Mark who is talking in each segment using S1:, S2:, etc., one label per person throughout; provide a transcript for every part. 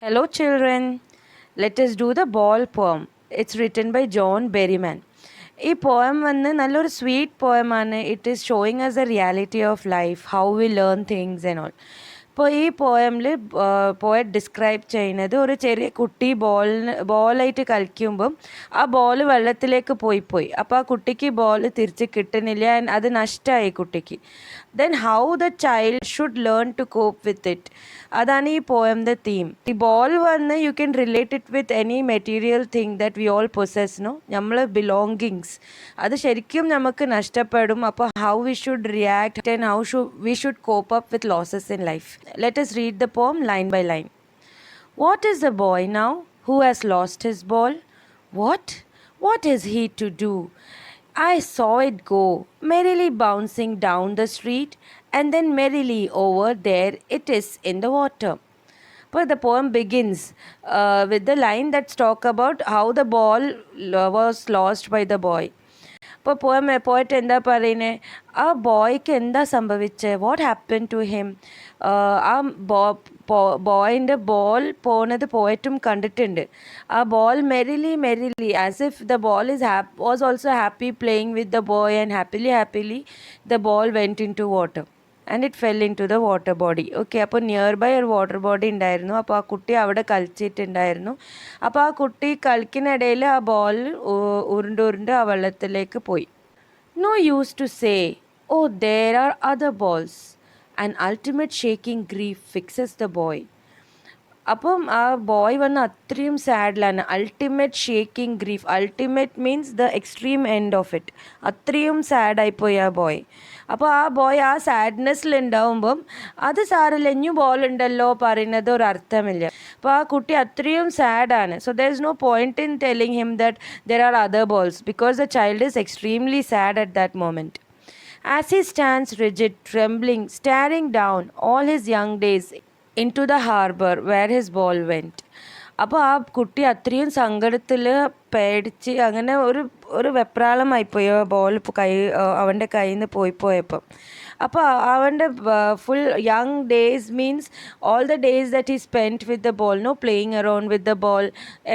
S1: Hello, children. Let us do the ball poem. It's written by John Berryman. ഈ poem വന്ന് നല്ലൊരു sweet പോയമാണ്. It is showing us a reality of life, how we learn things and all. ഇപ്പോൾ ഈ പോയമിൽ poet describe ചെയ്യുന്നത് ഒരു ചെറിയ കുട്ടി ബോളായിട്ട് കളിക്കുമ്പം ആ ബോൾ വെള്ളത്തിലേക്ക് പോയി അപ്പോൾ ആ കുട്ടിക്ക് ബോൾ തിരിച്ച് കിട്ടുന്നില്ല, ആൻഡ് അത് നഷ്ടമായി കുട്ടിക്ക്. Then how the child should learn to cope with it, അതാണ് ഈ പോയമിൻ്റെ തീം. ഈ ബോൾ വന്ന് you can relate it with any material thing that we all possess, no, നമ്മൾ ബിലോങ്കിങ്സ് അത് ശരിക്കും നമുക്ക് നഷ്ടപ്പെടും. അപ്പോൾ how we should react and how we should cope up with losses in life. Let us read the poem line by line. What is the boy now who has lost his ball? What? What is he to do? I saw it go, merrily bouncing down the street, and then merrily over there it is in the water. But the poem begins with the line that talks about how the ball was lost by the boy. ഇപ്പോൾ പോയിട്ട് എന്താ പറയുന്നത്, ആ ബോയ്ക്ക് എന്താ സംഭവിച്ചത്, what happen to him. ആ ബോയിൻ്റെ ball പോകുന്നത് പോയിട്ടും കണ്ടിട്ടുണ്ട്. ആ ball merrily as if the ball was also happy playing with the boy, and happily the ball went into water and it fell into the water body. Okay, അപ്പോൾ nearby ഒരു water body ഉണ്ടായിരുന്നു. അപ്പോൾ ആ കുട്ടി അവിടെ കളിച്ചിട്ടുണ്ടായിരുന്നു. അപ്പോൾ ആ കുട്ടി കളിക്കുന്നിടയിൽ ആ ബോൾ ഉരുണ്ട് ആ വെള്ളത്തിലേക്ക് പോയി. No use to say, oh there are other balls. An ultimate shaking grief fixes the boy. അപ്പം ആ ബോയ് വന്ന് അത്രയും സാഡിലാണ്. Ultimate shaking grief, ultimate means the extreme end of it. അത്രയും സാഡായിപ്പോയി ആ ബോയ്. അപ്പോൾ ആ ബോയ് ആ സാഡ്നെസ്സിൽ ഉണ്ടാവുമ്പം അത് സാരല്ല, ഇഞ്ഞു ബോൾ ഉണ്ടല്ലോ പറയുന്നത് ഒരു അർത്ഥമില്ല. അപ്പോൾ ആ കുട്ടി അത്രയും സാഡാണ്. So there is no point in telling him that there are other balls, because the child is extremely sad at that moment. As he stands rigid, trembling, staring down all his young days into the harbor where his ball went. അപ്പോൾ ആ കുട്ടി അത്രയും സങ്കടത്തിൽ പേടിച്ച് അങ്ങനെ ഒരു വെപ്രാളമായിപ്പോയി. ആ ball അവൻ്റെ കയ്യിൽ നിന്ന് പോയപ്പം. അപ്പോൾ അവൻ്റെ full young days means all the days that he spend with the ball, no playing around with the ball,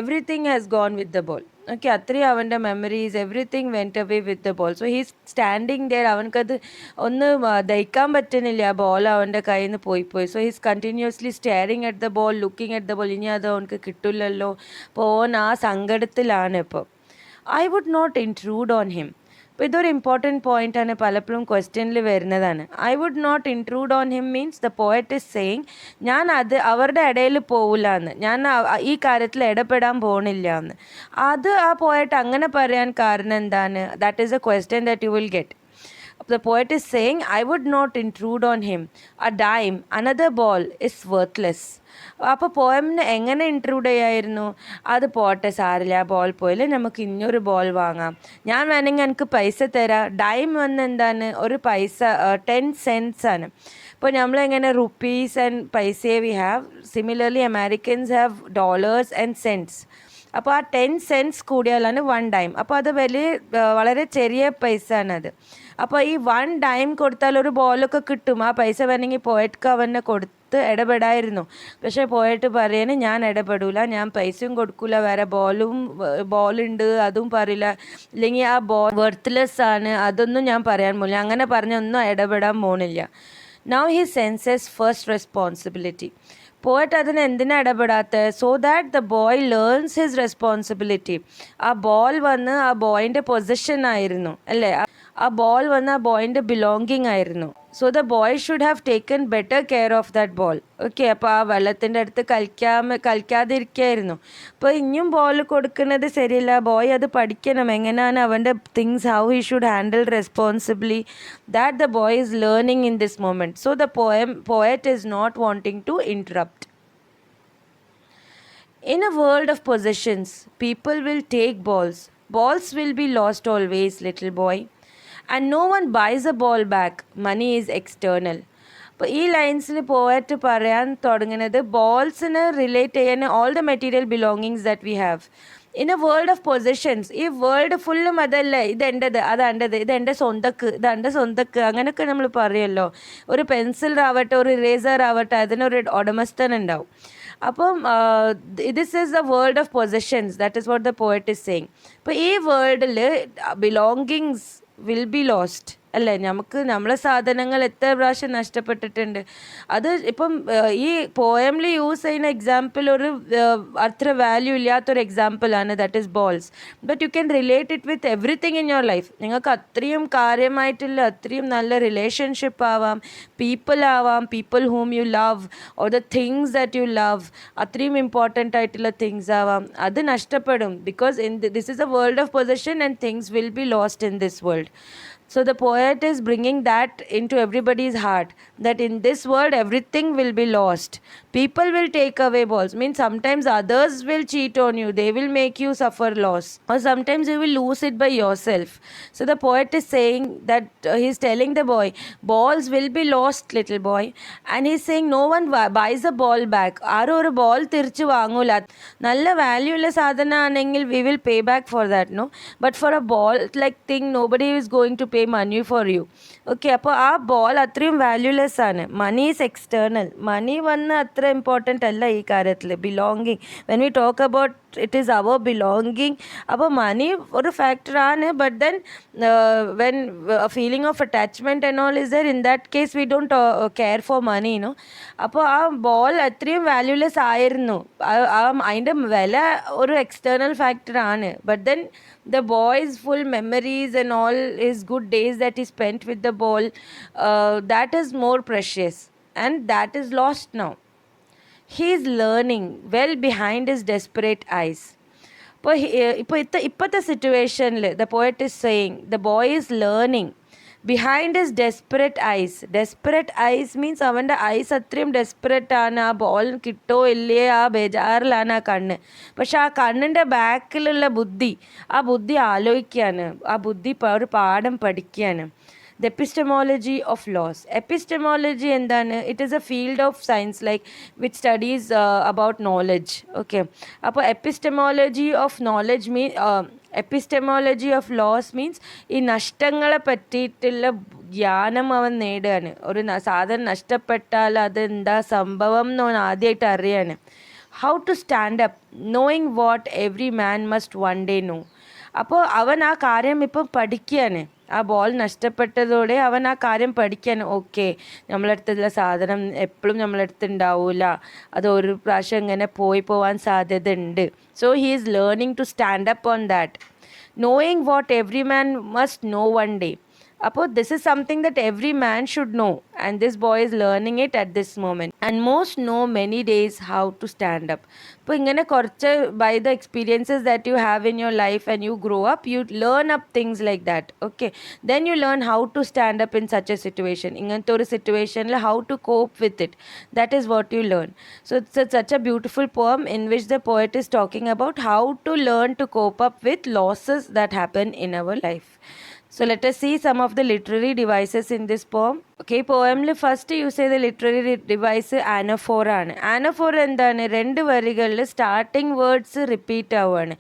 S1: everything has gone with the ball. Okay, അത്രയും അവൻ്റെ memories everything went away with the ball. So he standing there. അവനക്കത് ഒന്ന് ദഹിക്കാൻ പറ്റുന്നില്ല, ആ ball അവൻ്റെ കയ്യിൽ നിന്ന് പോയി. So he's continuously staring at the ball, looking at the ball. ഇനി അത് അവനക്ക് കിട്ടില്ലല്ലോ. അപ്പോൾ ഓൻ ആ സങ്കടത്തിലാണ് ഇപ്പോൾ. I would not intrude on him. അപ്പോൾ ഇതൊരു ഇമ്പോർട്ടൻറ്റ് പോയിൻ്റാണ്, പലപ്പോഴും ക്വസ്റ്റ്യനിൽ വരുന്നതാണ്. I would not intrude on him means the poet is saying, ഞാൻ അവരുടെ ഇടയിൽ പോവില്ല എന്ന്, ഞാൻ ഈ കാര്യത്തിൽ ഇടപെടാൻ പോകണില്ല എന്ന്. അത് ആ പോയറ്റ് അങ്ങനെ പറയാൻ കാരണം എന്താണ്? That is A question that you will get. The poet is saying, I would not intrude on him. A dime, another ball is worthless. അപ്പോൾ പോയമിന് എങ്ങനെ ഇൻട്രൂഡ് ചെയ്യായിരുന്നു? അത് പോട്ടെ, സാരില്ല, ആ ബോൾ പോയില്ലേ, നമുക്ക് ഇനിയൊരു ബോൾ വാങ്ങാം, ഞാൻ വേണമെങ്കിൽ എനിക്ക് പൈസ തരാം. ഡൈം വന്ന് എന്താണ്, ഒരു പൈസ, 10 cents ആണ്. ഇപ്പോൾ നമ്മളെങ്ങനെ റുപ്പീസ് ആൻഡ് പൈസയെ we have, similarly Americans have dollars and cents. അപ്പോൾ ആ 10 cents കൂടിയാലാണ് 1 dime. അപ്പോൾ അത് വളരെ ചെറിയ പൈസ ആണത്. അപ്പോൾ ഈ 1 dime കൊടുത്താൽ ഒരു ബോളൊക്കെ കിട്ടും. ആ പൈസ വേണമെങ്കിൽ പോയറ്റ്ക്ക് അവനെ കൊടുത്ത് ഇടപെടായിരുന്നു. പക്ഷേ പോയറ്റ് പറയുന്നത് ഞാൻ ഇടപെടില്ല, ഞാൻ പൈസയും കൊടുക്കില്ല, വേറെ ബോളുണ്ട് അതും പറയില്ല, ഇല്ലെങ്കിൽ ആ ബോൾ വർത്ത്ലെസ് ആണ് അതൊന്നും ഞാൻ പറയാൻ പോകില്ല. അങ്ങനെ പറഞ്ഞൊന്നും ഇടപെടാൻ പോണില്ല. Now he senses first responsibility. Poet അതിന് എന്തിനാണ് ഇടപെടാത്തത്? So that the boy learns his responsibility. ആ ബോൾ വന്ന് ആ ബോയിൻ്റെ പൊസിഷൻ ആയിരുന്നു, അല്ലേ? ആ ബോൾ വന്ന് ആ ബോയിൻ്റെ ബിലോങ്ങിങ് ആയിരുന്നു. So the boy should have taken better care of that ball. Okay, അപ്പോൾ ആ വെള്ളത്തിൻ്റെ അടുത്ത് കളിക്കാതിരിക്കുകയായിരുന്നു. അപ്പോൾ ഇനിയും ബോൾ കൊടുക്കുന്നത് ശരിയല്ല. ബോയ് അത് പഠിക്കണം, എങ്ങനെയാണ് അവൻ്റെ things, how he should handle responsibly. That the boy is learning in this moment. So the poet is not wanting to interrupt. In a world of possessions, people will take balls. Balls will be lost always, little boy. And no one buys a ball back. Money is external. അപ്പോൾ ഈ ലൈൻസിൽ പോയിട്ട് പറയാൻ തുടങ്ങുന്നത് ബോൾസിന് relate ചെയ്യാൻ all the material belongings that we have in A world of positions. ഈ world ഫുള്ളും അതല്ലേ, ഇതെൻ്റെത്, അതെൻ്റെത്, ഇതെൻ്റെ സ്വന്തക്ക് അങ്ങനെയൊക്കെ നമ്മൾ പറയുമല്ലോ. ഒരു പെൻസിൽ ആവട്ടെ, ഒരു ഇറേസർ ആവട്ടെ, അതിനൊരു ഉടമസ്ഥൻ ഉണ്ടാവും. അപ്പം this is the world of possessions, that is what the poet is saying. അപ്പോൾ ഈ വേൾഡിൽ ബിലോങ്കിങ്സ് വിൽ ബി ലോസ്റ്റ് അല്ലേ? നമുക്ക് നമ്മളെ സാധനങ്ങൾ എത്ര പ്രാവശ്യം നഷ്ടപ്പെട്ടിട്ടുണ്ട്. അത് ഇപ്പം ഈ പോയമിൽ യൂസ് ചെയ്യുന്ന എക്സാമ്പിൾ ഒരു അത്ര വാല്യൂ ഇല്ലാത്തൊരു എക്സാമ്പിളാണ്, that is balls. But you can relate it with everything in your life. നിങ്ങൾക്ക് അത്രയും കാര്യമായിട്ടുള്ള അത്രയും നല്ല റിലേഷൻഷിപ്പ് ആവാം, പീപ്പിൾ ആവാം, people whom you love or the things that you love, അത്രയും ഇമ്പോർട്ടൻ്റ് ആയിട്ടുള്ള തിങ്സ് ആവാം, അത് നഷ്ടപ്പെടും. Because this is A world of possession and things will be lost in this world. So the poet is bringing that into everybody's heart, that in this world everything will be lost. People will take away balls. Means sometimes others will cheat on you. They will make you suffer loss. Or sometimes you will lose it by yourself. So the poet is saying that he's telling the boy, balls will be lost, little boy. And he's saying no one buys a ball back. ആരും ഒരു ball തിരിച്ചു വാങ്ങൂല. നല്ല value ഉള്ള സാധനം ആണെങ്കിൽ we will pay back for that, no? But for a ball like thing, nobody is going to pay money for you. Okay, അപ്പോൾ ആ ബോൾ അത്രയും വാല്യൂലെസ് ആണ്. Money is external. മണി വന്ന് അത്ര ഇമ്പോർട്ടൻ്റ് അല്ല ഈ കാര്യത്തിൽ. Belonging, when we talk about it is our belonging, അപ്പോൾ മണി ഒരു ഫാക്ടറാണ്. But then when feeling of attachment and all is there, in that case we don't care for money, no? അപ്പോൾ ആ ബോൾ അത്രയും valueless ആയിരുന്നു. അതിൻ്റെ വില ഒരു എക്സ്റ്റേണൽ ഫാക്ടറാണ്. But then the boy's full memories and all his good days that he spent with the ball, that is more precious, and that is lost now. He is learning well behind his desperate eyes. ഇപ്പോഴത്തെ സിറ്റുവേഷനിൽ the poet is saying the boy is learning behind his desperate eyes. Desperate eyes means അവൻ്റെ ice അത്രയും desperate ആണ്. ആ ball കിട്ടോ ഇല്ലേ ആ ബേജാറിലാണ് ആ കണ്ണ്. പക്ഷെ ആ കണ്ണിൻ്റെ ബാക്കിലുള്ള ബുദ്ധി, ആ ബുദ്ധി ആലോചിക്കുകയാണ്, ആ ബുദ്ധി ഒരു പാഠം പഠിക്കുകയാണ്. The epistemology of loss. Epistemology എന്താണ്? It is a field of science like which studies about knowledge. Okay, അപ്പോൾ epistemology of knowledge epistemology of loss means ഈ നഷ്ടങ്ങളെ പറ്റിയിട്ടുള്ള ജ്ഞാനം അവൻ നേടുകയാണ്. ഒരു സാധനം നഷ്ടപ്പെട്ടാൽ അതെന്താ സംഭവം എന്ന് ആദ്യമായിട്ട് അറിയാണ്. How to stand up, knowing what every man must one day know. അപ്പോൾ അവൻ ആ കാര്യം ഇപ്പം പഠിക്കുകയാണ്. ആ ബോൾ നഷ്ടപ്പെട്ടതോടെ അവൻ ആ കാര്യം പഠിക്കുകയാണ്. ഓക്കെ, നമ്മളടുത്തുള്ള സാധനം എപ്പോഴും നമ്മളടുത്ത് ഉണ്ടാവില്ല, അത് ഒരു പ്രാവശ്യം ഇങ്ങനെ പോവാൻ സാധ്യത ഉണ്ട്. So he is learning to stand up on that, knowing what every man must know one day. അപ്പോൾ this is something that every man should know, and this boy is learning it at this moment and most no many days how to stand up. അപ്പോൾ ഇങ്ങനെ കുറച്ച് by the experiences that you have in your life and you grow up, you learn up things like that. Okay, then you learn how to stand up in such a situation. ഇങ്ങനത്തെ ഒരു സിറ്റുവേഷനിൽ how to cope with it, that is what you learn. So it's such a beautiful poem in which the poet is talking about how to learn to cope up with losses that happen in our life. So let us see some of the literary devices in this poem. Okay, പോയമിൽ first use ചെയ്ത literary device anaphor ആണ്. Anaphor എന്താണ്? 2 വരികളിൽ starting words repeat ആവുകയാണ്.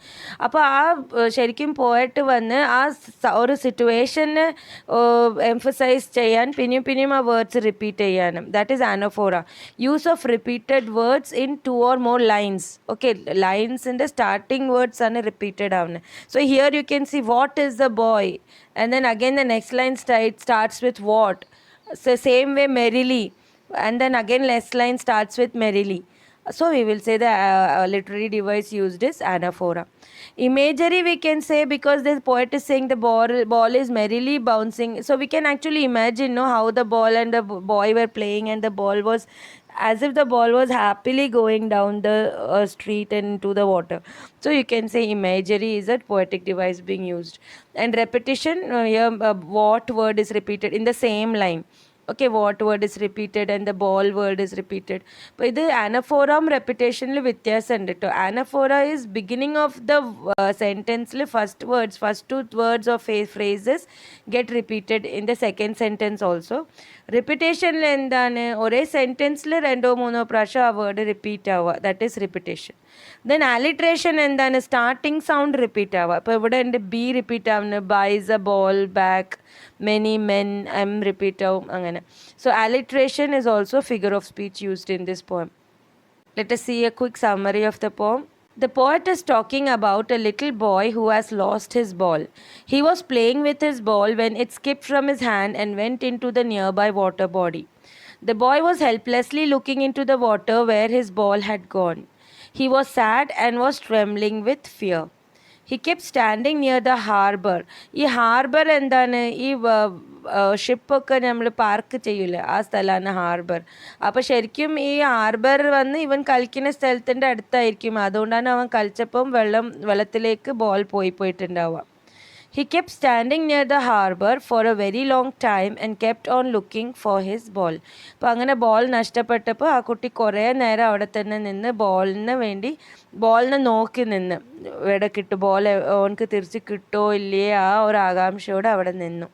S1: അപ്പോൾ ആ ശരിക്കും പോയിട്ട് വന്ന് ആ ഒരു സിറ്റുവേഷന് എംഫസൈസ് ചെയ്യാൻ പിന്നെയും ആ വേർഡ്സ് റിപ്പീറ്റ് ചെയ്യാനും, that is anaphora. Use of repeated words in 2 or more lines. Okay, ലൈൻസിൻ്റെ സ്റ്റാർട്ടിങ് വേർഡ്സ് ആണ് റിപ്പീറ്റഡ് ആവുന്നത്. So here you can see what is the boy, and then again the next line starts with what. So same way merrily, and then again next line starts with merrily. So we will say the literary device used is anaphora. Imagery we can say, because this poet is saying the ball is merrily bouncing, so we can actually imagine how the ball and the boy were playing, and the ball was as if the ball was happily going down the street and into the water. So you can say imagery is a poetic device being used. And repetition, here what word is repeated in the same line. Okay, what word is repeated and the ball word is repeated. അപ്പോൾ ഇത് ആനഫോറം റെപ്പിറ്റേഷനിൽ വ്യത്യാസം ഉണ്ട് കേട്ടോ. Anaphora is beginning of the സെൻറ്റൻസിൽ first 2 words of phrases get repeated in the second sentence also. റിപ്പിറ്റേഷനിൽ എന്താണ്? ഒരേ സെൻറ്റൻസിൽ 2-3 പ്രാവശ്യം ആ വേർഡ് റിപ്പീറ്റ് ആവുക, that is repetition. Then alliteration എന്താണ്? സ്റ്റാർട്ടിങ് സൗണ്ട് റിപ്പീറ്റ് ആവുക. അപ്പോൾ ഇവിടെ എൻ്റെ ബി റിപ്പീറ്റ് ആവുന്നത്, buys a ball back, many men, M repeat ആവും, അങ്ങനെ. So alliteration is also figure of speech used in this poem. Let us see a quick summary of the poem. The poet is talking about a little boy who has lost his ball. He was playing with his ball when it skipped from his hand and went into the nearby water body. The boy was helplessly looking into the water where his ball had gone. He was sad and was trembling with fear. He kept standing near the harbor. ഈ harbour എന്താണ്? ഈ ഷിപ്പൊക്കെ നമ്മൾ park ചെയ്യൂലേ, ആ സ്ഥലമാണ് harbour. അപ്പോൾ ശരിക്കും ഈ ഹാർബർ വന്ന് ഇവൻ കളിക്കുന്ന സ്ഥലത്തിൻ്റെ അടുത്തായിരിക്കും. അതുകൊണ്ടാണ് അവൻ കളിച്ചപ്പം വെള്ളത്തിലേക്ക് ball പോയിട്ടുണ്ടാവുക. He kept standing near the harbor for a very long time and kept on looking for his ball. അപ്പോൾ അങ്ങനെ ബോൾ നഷ്ടപ്പെട്ടപ്പോൾ ആ കുട്ടി കുറേ നേരം അവിടെ തന്നെ നിന്ന് ബോളിനെ നോക്കി നിന്ന്, എവിടെ കിട്ടും ബോൾ, ഓനക്ക് തിരിച്ച് കിട്ടുമോ ഇല്ലയേ, ആ ഒരു ആകാംക്ഷയോടെ അവിടെ നിന്നു.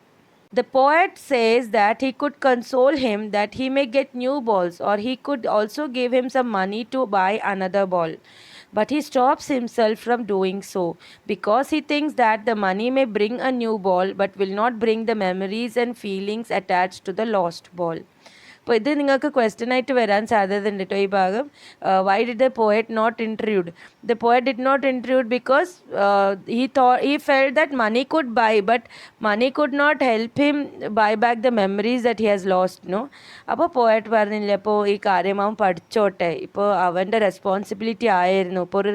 S1: The poet says that he could console him that he may get new balls, or he could also give him some money to buy another ball. But he stops himself from doing so because he thinks that the money may bring a new ball but will not bring the memories and feelings attached to the lost ball. അപ്പോൾ ഇത് നിങ്ങൾക്ക് question ആയിട്ട് വരാൻ സാധ്യതയുണ്ട് കേട്ടോ ഈ ഭാഗം. Why did the poet not intrude? The poet did not intrude because he felt that money could buy, but money could not help him buy back the memories that he has lost, no? അപ്പോൾ poet പറഞ്ഞില്ല, അപ്പോൾ ഈ കാര്യം അവൻ പഠിച്ചോട്ടെ, ഇപ്പോൾ അവൻ്റെ responsibility ആയിരുന്നു, ഇപ്പോൾ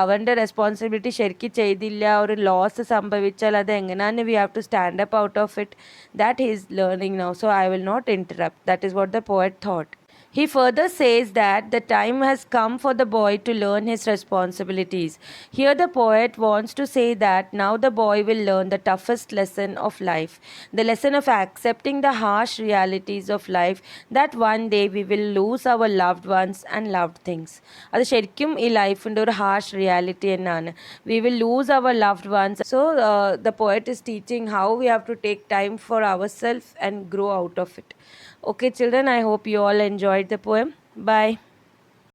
S1: അവൻ്റെ റെസ്പോൺസിബിലിറ്റി ശരിക്കും ചെയ്തില്ല, ഒരു ലോസ് സംഭവിച്ചാൽ അത് എങ്ങനെയാണ് we have to stand up out of it, that he is learning now, so I will not interrupt. That is what the poet thought. He further says that the time has come for the boy to learn his responsibilities. Here the poet wants to say that now the boy will learn the toughest lesson of life, the lesson of accepting the harsh realities of life, that one day we will lose our loved ones and loved things. അത് ശരിക്കും ഈ ലൈഫിൻ്റെ ഒരു harsh reality എന്നാണ്. We will lose our loved ones. So the poet is teaching how we have to take time for ourselves and grow out of it. Okay children, I hope you all enjoyed the poem. Bye.